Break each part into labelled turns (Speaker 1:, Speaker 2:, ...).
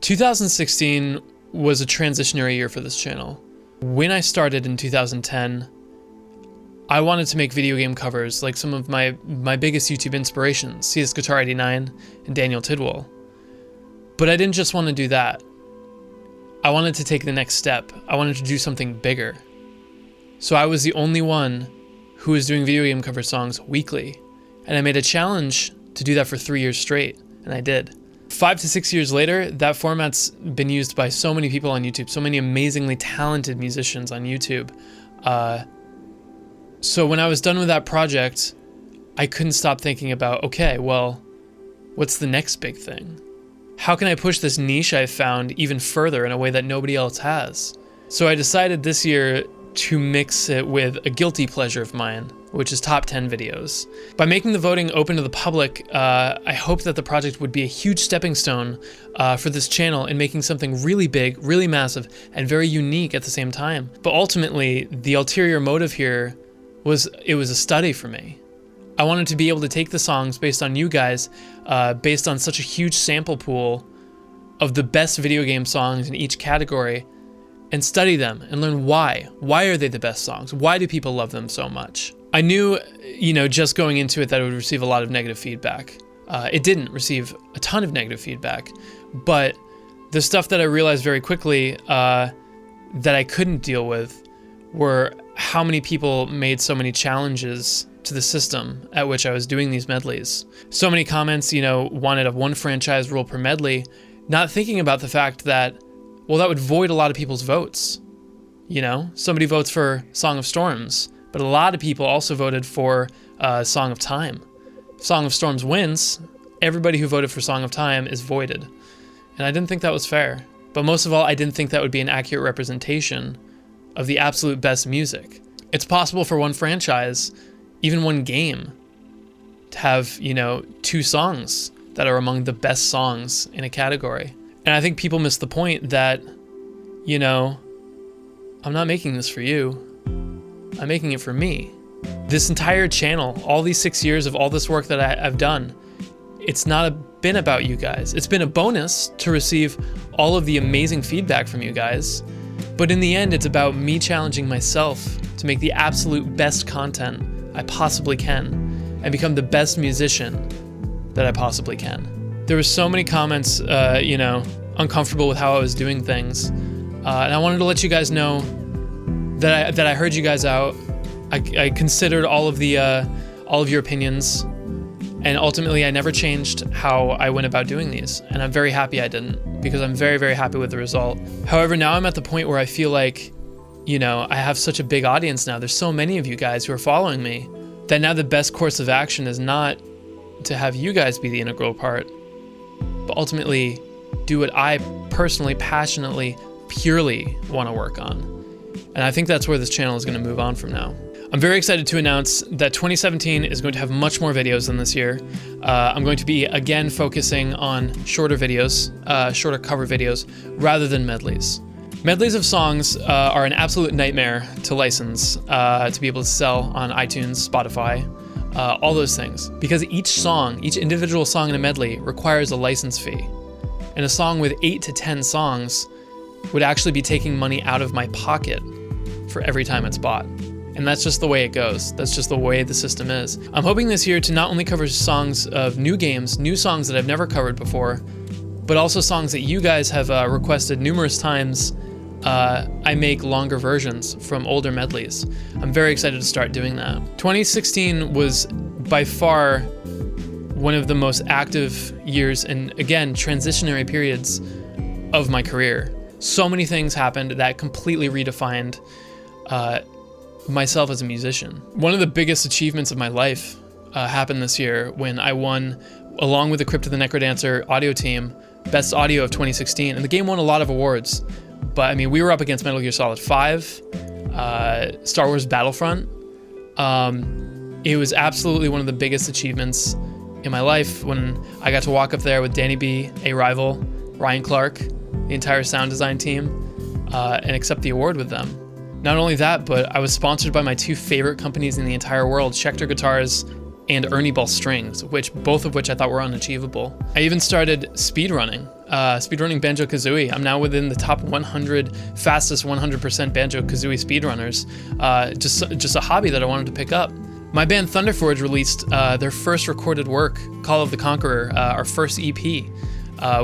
Speaker 1: 2016 was a transitionary year for this channel. When I started in 2010, I wanted to make video game covers like some of my biggest YouTube inspirations, CS Guitar 89 and Daniel Tidwell. But I didn't just want to do that. I wanted to take the next step. I wanted to do something bigger. So I was the only one who was doing video game cover songs weekly. And I made a challenge to do that for 3 years straight, and I did. 5 to 6 years later, that format's been used by so many people on YouTube, so many amazingly talented musicians on YouTube. So when I was done with that project, I couldn't stop thinking about, okay, well, what's the next big thing? How can I push this niche I've found even further in a way that nobody else has? So I decided this year to mix it with a guilty pleasure of mine, which is top 10 videos. By making the voting open to the public, I hoped that the project would be a huge stepping stone for this channel in making something really big, really massive, and very unique at the same time. But ultimately, the ulterior motive here was it was a study for me. I wanted to be able to take the songs based on you guys, based on such a huge sample pool of the best video game songs in each category, and study them and learn why. Why are they the best songs? Why do people love them so much? I knew, just going into it that it would receive a lot of negative feedback. It didn't receive a ton of negative feedback, but the stuff that I realized very quickly that I couldn't deal with were how many people made so many challenges to the system at which I was doing these medleys. So many comments, wanted a one franchise rule per medley, not thinking about the fact that, well, that would void a lot of people's votes. Somebody votes for Song of Storms, but a lot of people also voted for Song of Time. If Song of Storms wins, everybody who voted for Song of Time is voided. And I didn't think that was fair. But most of all, I didn't think that would be an accurate representation of the absolute best music. It's possible for one franchise, even one game, to have, 2 songs that are among the best songs in a category. And I think people miss the point that, I'm not making this for you. I'm making it for me. This entire channel, all these 6 years of all this work that I've done, it's not been about you guys. It's been a bonus to receive all of the amazing feedback from you guys. But in the end, it's about me challenging myself to make the absolute best content I possibly can and become the best musician that I possibly can. There were so many comments, uncomfortable with how I was doing things. And I wanted to let you guys know that I heard you guys out. I considered all of your opinions, and ultimately I never changed how I went about doing these. And I'm very happy I didn't, because I'm very, very happy with the result. However, now I'm at the point where I feel like, I have such a big audience now. There's so many of you guys who are following me that now the best course of action is not to have you guys be the integral part, but ultimately do what I personally, passionately, purely want to work on. And I think that's where this channel is going to move on from now. I'm very excited to announce that 2017 is going to have much more videos than this year. I'm going to be again focusing on shorter videos, shorter cover videos, rather than medleys. Medleys of songs are an absolute nightmare to license, to be able to sell on iTunes, Spotify, all those things. Because each individual song in a medley requires a license fee. And a song with 8 to 10 songs would actually be taking money out of my pocket for every time it's bought. And that's just the way it goes. That's just the way the system is. I'm hoping this year to not only cover songs of new games, new songs that I've never covered before, but also songs that you guys have requested numerous times. I make longer versions from older medleys. I'm very excited to start doing that. 2016 was by far one of the most active years and, again, transitionary periods of my career. So many things happened that completely redefined myself as a musician. One of the biggest achievements of my life happened this year when I won, along with the Crypt of the Necrodancer audio team, Best Audio of 2016. And the game won a lot of awards. But we were up against Metal Gear Solid 5, Star Wars Battlefront. It was absolutely one of the biggest achievements in my life when I got to walk up there with Danny B, A Rival, Ryan Clark, the entire sound design team, and accept the award with them. Not only that, but I was sponsored by my 2 favorite companies in the entire world, Schecter Guitars and Ernie Ball strings, both of which I thought were unachievable. I even started speedrunning Banjo-Kazooie. I'm now within the top 100 fastest 100% Banjo-Kazooie speedrunners. Just a hobby that I wanted to pick up. My band Thunderforge released their first recorded work, Call of the Conqueror, our first EP,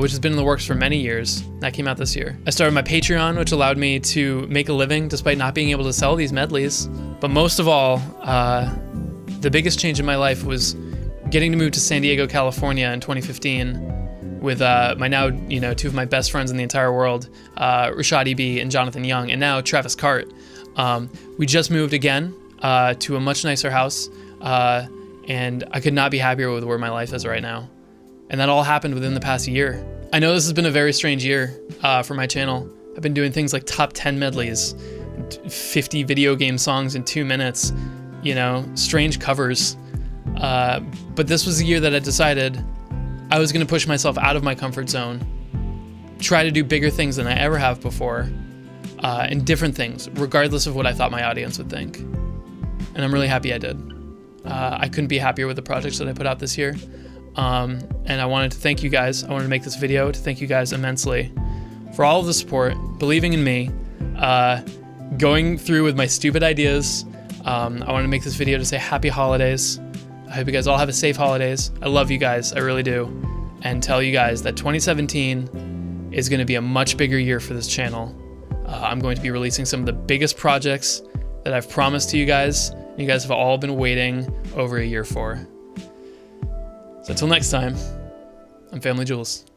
Speaker 1: which has been in the works for many years. That came out this year. I started my Patreon, which allowed me to make a living despite not being able to sell these medleys. But most of all, the biggest change in my life was getting to move to San Diego, California in 2015 with my now, two of my best friends in the entire world, Rashad E.B. and Jonathan Young, and now Travis Cart. We just moved again to a much nicer house, and I could not be happier with where my life is right now. And that all happened within the past year. I know this has been a very strange year for my channel. I've been doing things like top 10 medleys, 50 video game songs in 2 minutes, strange covers. But this was the year that I decided I was gonna push myself out of my comfort zone, try to do bigger things than I ever have before, and different things, regardless of what I thought my audience would think. And I'm really happy I did. I couldn't be happier with the projects that I put out this year. And I wanted to thank you guys. I wanted to make this video to thank you guys immensely for all of the support, believing in me, going through with my stupid ideas. I wanted to make this video to say happy holidays. I hope you guys all have a safe holidays. I love you guys, I really do. And tell you guys that 2017 is going to be a much bigger year for this channel. I'm going to be releasing some of the biggest projects that I've promised to you guys. You guys have all been waiting over a year for. So until next time, I'm FamilyJules.